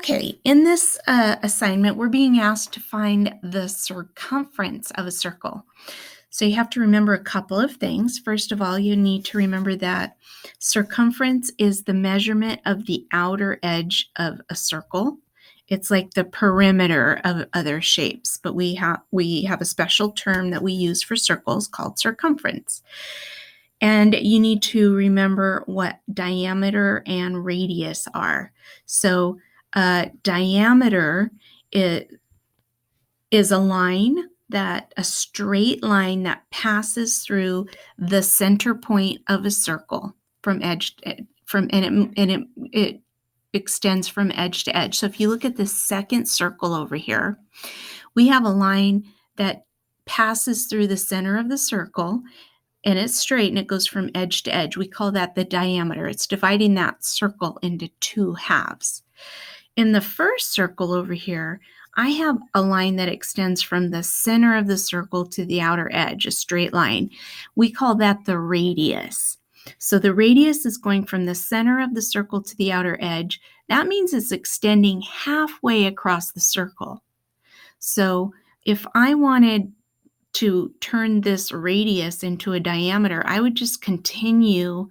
Okay, in this assignment, we're being asked to find the circumference of a circle. So you have to remember a couple of things. First of all, you need to remember that circumference is the measurement of the outer edge of a circle. It's like the perimeter of other shapes, but we have a special term that we use for circles called circumference. And you need to remember what diameter and radius are. So diameter is a straight line that passes through the center point of a circle from edge and it extends from edge to edge. So if you look at the second circle over here, we have a line that passes through the center of the circle, and it's straight and it goes from edge to edge. We call that the diameter. It's dividing that circle into two halves. In the first circle over here, I have a line that extends from the center of the circle to the outer edge, a straight line. We call that the radius. So the radius is going from the center of the circle to the outer edge. That means it's extending halfway across the circle. So if I wanted to turn this radius into a diameter, I would just continue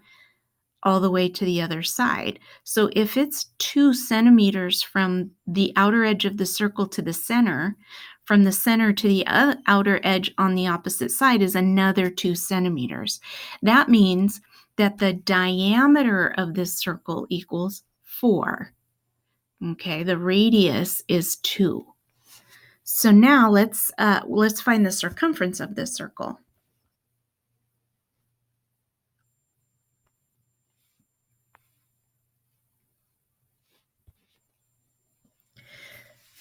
all the way to the other side. So if it's 2 centimeters from the outer edge of the circle to the center, from the center to the outer edge on the opposite side is another 2 centimeters. That means that the diameter of this circle equals 4. Okay, the radius is 2. So now let's find the circumference of this circle.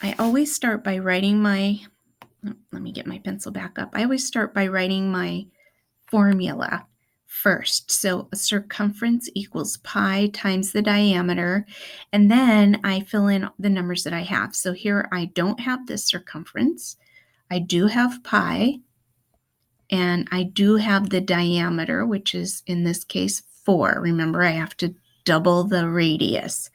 I always start by writing let me get my pencil back up. I always start by writing my formula first. So a circumference equals pi times the diameter, and then I fill in the numbers that I have. So here I don't have this circumference. I do have pi, and I do have the diameter, which is in this case 4. Remember, I have to double the radius.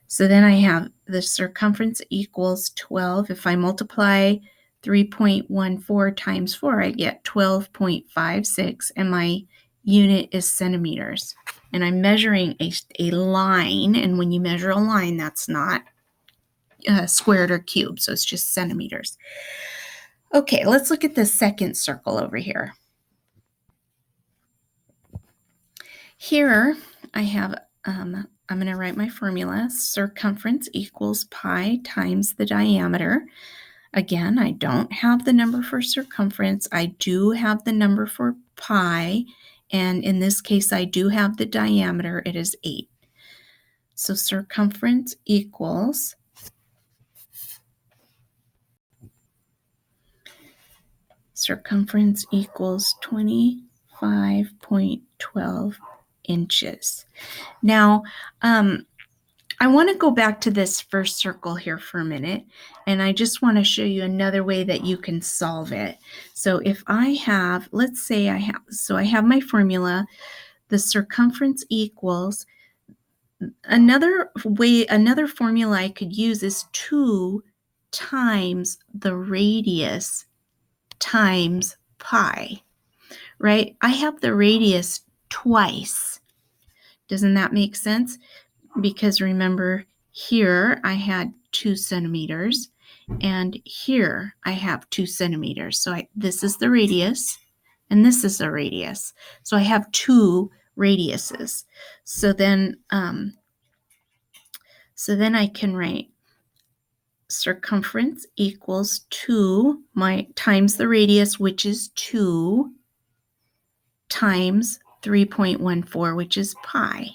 So then I have the circumference equals 12. If I multiply 3.14 times 4, I get 12.56, and my unit is centimeters. And I'm measuring a line, and when you measure a line, that's not squared or cubed, so it's just centimeters. Okay, let's look at the second circle over here. Here I have, I'm going to write my formula. Circumference equals pi times the diameter. Again, I don't have the number for circumference. I do have the number for pi, and in this case, I do have the diameter. It is 8. So circumference equals circumference equals 25.12 inches. Now, I want to go back to this first circle here for a minute, and I just want to show you another way that you can solve it. So if I have, let's say I have my formula, the circumference equals, another formula I could use is 2 times the radius times pi, right? I have the radius twice. Doesn't that make sense? Because remember, here I had 2 centimeters, and here I have 2 centimeters. So this is the radius, and this is the radius. So I have 2 radiuses. So then I can write circumference equals 2 times the radius, which is 2, times 3.14, which is pi.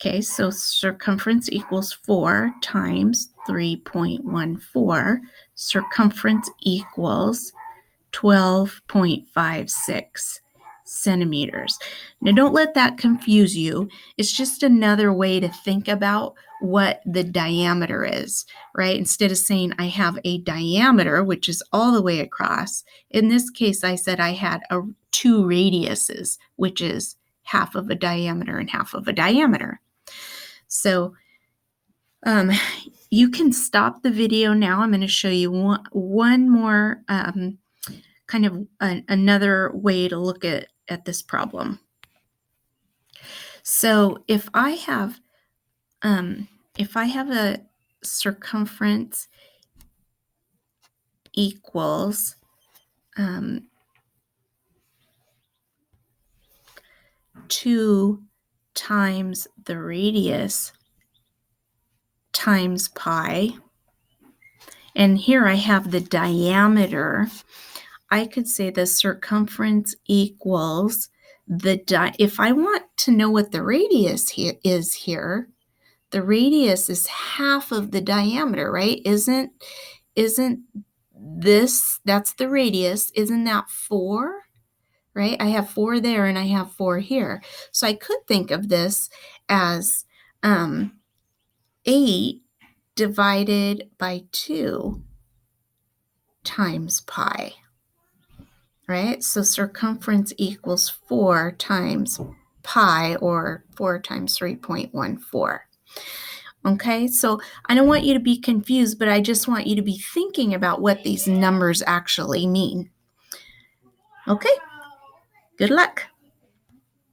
Okay, so circumference equals 4 times 3.14. Circumference equals 12.56 centimeters. Now, don't let that confuse you. It's just another way to think about what the diameter is, right? Instead of saying I have a diameter, which is all the way across, in this case, I said I had 2 radiuses, which is half of a diameter and half of a diameter. So you can stop the video now. I'm going to show you one more kind of another way to look at this problem. So if I have a circumference equals 2 times the radius times pi, and here I have the diameter, I could say the circumference equals if I want to know what the radius is here, the radius is half of the diameter, right? Isn't this, that's the radius, isn't that 4? Right? I have 4 there and I have 4 here. So I could think of this as 8 divided by 2 times pi, right? So circumference equals 4 times pi, or 4 times 3.14. Okay, so I don't want you to be confused, but I just want you to be thinking about what these numbers actually mean. Okay, good luck.